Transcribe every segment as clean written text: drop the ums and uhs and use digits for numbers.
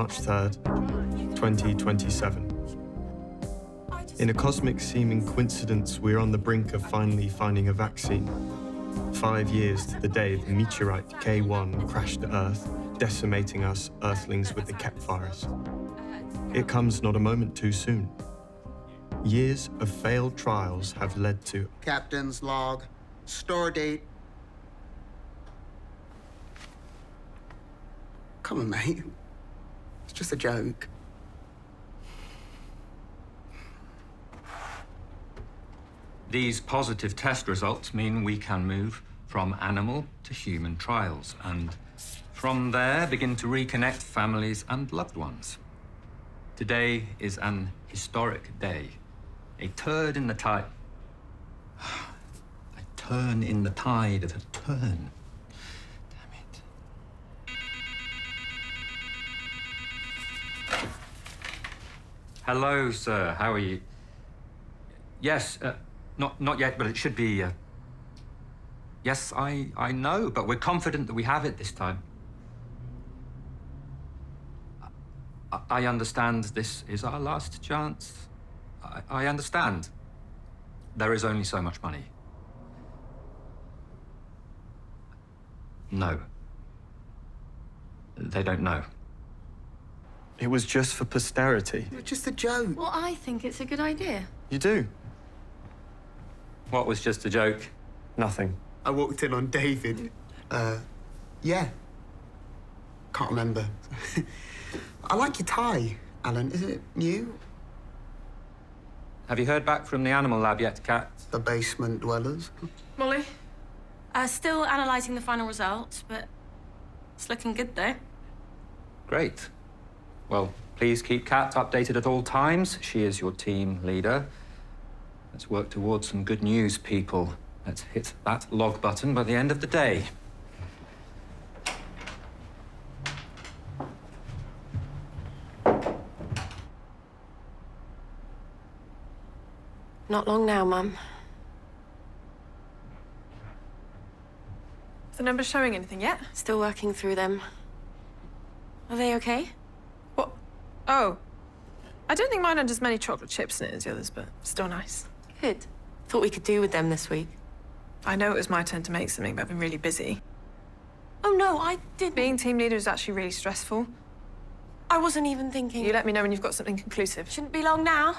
March 3rd, 2027. In a cosmic-seeming coincidence, we're on the brink of finally finding a vaccine. 5 years to the day the meteorite K1 crashed to Earth, decimating us Earthlings with the Kep virus. It comes not a moment too soon. Years of failed trials have led to Captain's log, store date. Come on, mate. It's just a joke. These positive test results mean we can move from animal to human trials, and from there begin to reconnect families and loved ones. Today is an historic day. A turn in the tide. A turn in the tide of a turn. Damn it. Hello, sir. How are you? Yes, not yet, but it should be. Yes, I know, but we're confident that we have it this time. I understand this is our last chance. I understand. There is only so much money. No. They don't know. It was just for posterity. It's just a joke. Well, I think it's a good idea. You do? What was just a joke? Nothing. I walked in on David. Yeah. Can't remember. I like your tie, Alan. Is it new? Have you heard back from the animal lab yet, Kat? The basement dwellers. Molly? Still analysing the final results, but it's looking good, though. Great. Well, please keep Kat updated at all times. She is your team leader. Let's work towards some good news, people. Let's hit that log button by the end of the day. Not long now, Mum. Is the number showing anything yet? Still working through them. Are they okay? What? Oh. I don't think mine had as many chocolate chips in it as the others, but still nice. Good. Thought we could do with them this week. I know it was my turn to make something, but I've been really busy. Oh, no, I didn't. Being team leader is actually really stressful. I wasn't even thinking. You let me know when you've got something conclusive. Shouldn't be long now.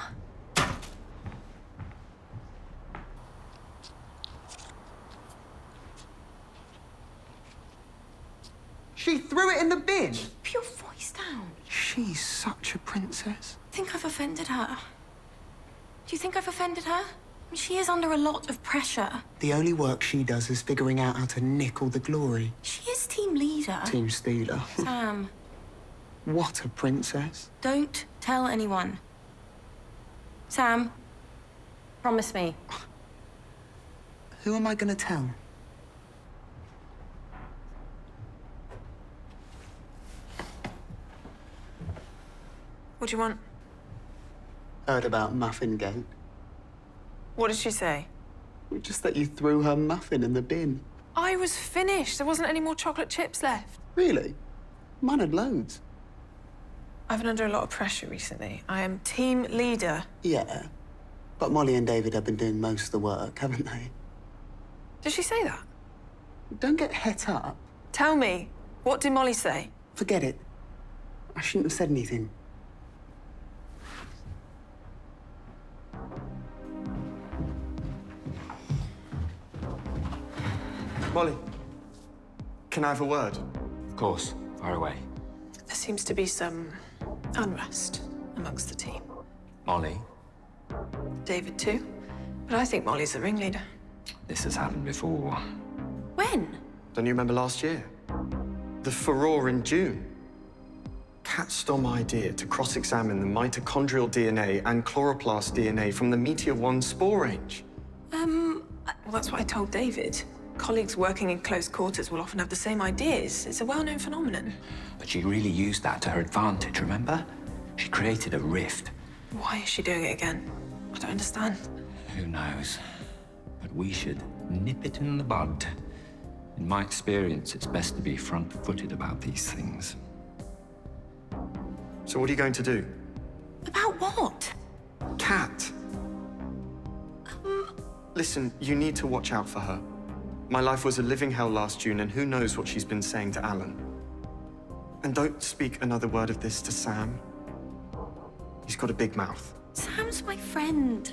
She threw it in the bin. Keep your voice down. She's such a princess. I think I've offended her. Do you think I've offended her? She is under a lot of pressure. The only work she does is figuring out how to nick all the glory. She is team leader. Team stealer. Sam, What a princess. don't tell anyone. Sam, promise me. Who am I gonna tell? What do you want? Heard about Muffin Gate. What did she say? Just that you threw her muffin in the bin. I was finished. There wasn't any more chocolate chips left. Really? Mine had loads. I've been under a lot of pressure recently. I am team leader. Yeah. But Molly and David have been doing most of the work, haven't they? Did she say that? Don't get het up. Tell me, what did Molly say? Forget it. I shouldn't have said anything. Molly, can I have a word? Of course. Fire away. There seems to be some unrest amongst the team. Molly, David too. But I think Molly's the ringleader. this has happened before. When? Don't you remember last year? The furore in June. Kat stole my idea to cross-examine the mitochondrial DNA and chloroplast DNA from the Meteor 1 spore range. Well, that's what I told David. Colleagues working in close quarters will often have the same ideas. It's a well-known phenomenon. But she really used that to her advantage, remember? She created a rift. Why is she doing it again? I don't understand. Who knows? But we should nip it in the bud. In my experience, it's best to be front-footed about these things. So what are you going to do? About what? Kat! Listen, you need to watch out for her. My life was a living hell last June, and who knows what she's been saying to Alan. And don't speak another word of this to Sam. He's got a big mouth. Sam's my friend.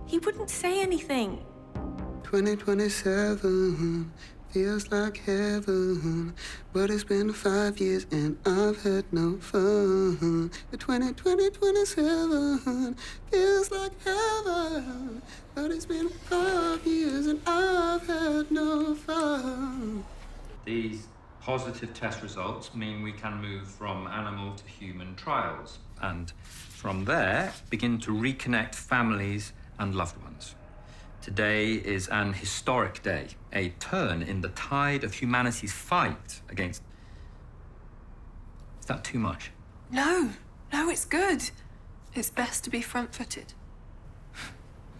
He wouldn't say anything. 2027 feels like heaven, but it's been 5 years and I've had no fun. The 2027 feels like heaven, but it's been 5 years and I've had no fun. These positive test results mean we can move from animal to human trials, and from there begin to reconnect families and loved ones. Today is an historic day, a turn in the tide of humanity's fight against... Is that too much? No, it's good. It's best to be front-footed.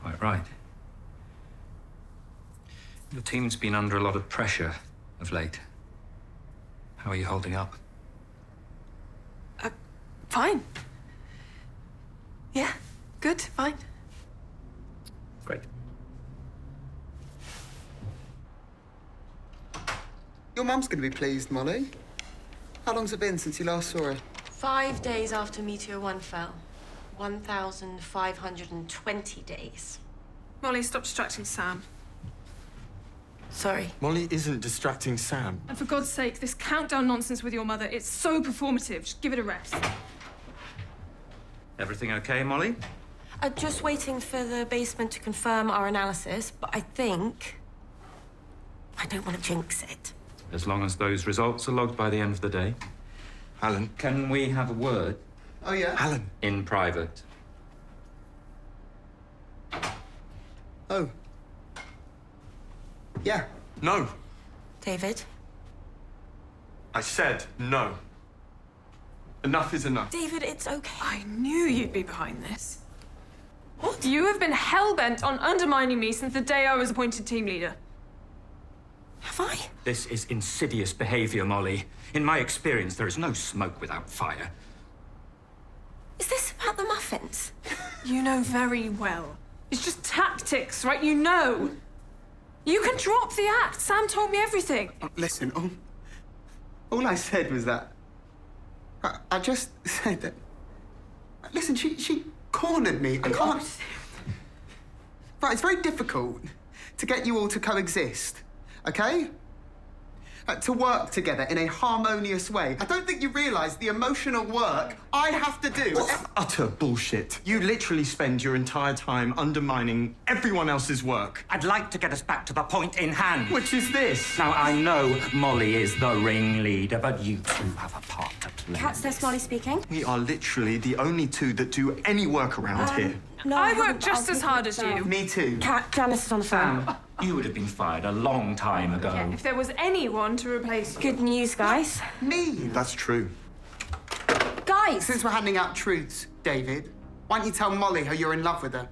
Quite right. Your team's been under a lot of pressure of late. How are you holding up? Fine. Yeah, good, fine. Great. Your mum's going to be pleased, Molly. How long's it been since you last saw her? 5 days after Meteor 1 fell. 1,520 days. Molly, stop distracting Sam. Sorry. Molly isn't distracting Sam. And for God's sake, this countdown nonsense with your mother, it's so performative. Just give it a rest. Everything okay, Molly? Just waiting for the basement to confirm our analysis, but I think... I don't want to jinx it. As long as those results are logged by the end of the day. Alan. Can we have a word Oh, yeah? Alan. in private? Oh. Yeah. No. David? I said no. Enough is enough. David, it's okay. I knew you'd be behind this. What? You have been hell-bent on undermining me since the day I was appointed team leader. Have I? This is insidious behavior, Molly. In my experience, there is no smoke without fire. Is this about the muffins? You know very well. It's just tactics, right? You know. You can drop the act. Sam told me everything. Listen, all I said was that... I just said that... Listen, she cornered me. I can't... Right, it's very difficult to get you all to coexist, okay? To work together in a harmonious way. I don't think you realise the emotional work I have to do. What utter bullshit. You literally spend your entire time undermining everyone else's work. I'd like to get us back to the point in hand. Which is this. Now, I know Molly is the ringleader, but you two have a part to play. Cat's Nest, Molly speaking. We are literally the only two that do any work around here. No, I haven't, work just I'll as pick hard it as up. you. Me too. Cat, Janice is on the phone. Sam, you would have been fired a long time ago. Yeah, if there was anyone to replace you. Good news, guys. Me? That's true. Guys! Since we're handing out truths, David, why don't you tell Molly how you're in love with her?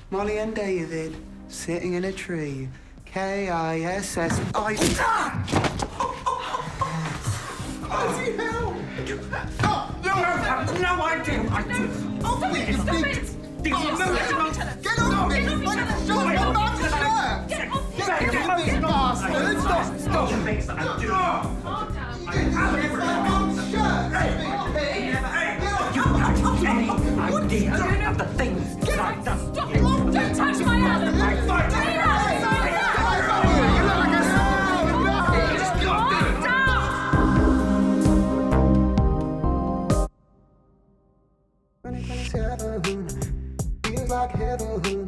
Molly and David, sitting in a tree. K-I-S-S-I... Bloody hell! No, I didn't. Oh, please! Stop it! Get off me! Like, shut up, man's shirt! Get off me! Get off me, bastard! Stop! Idea of the things that I've done. Stop it! Don't touch my Alan! Feels like heaven,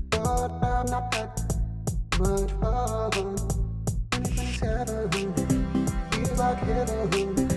but I'm not that much fun. 2027 feels like heaven.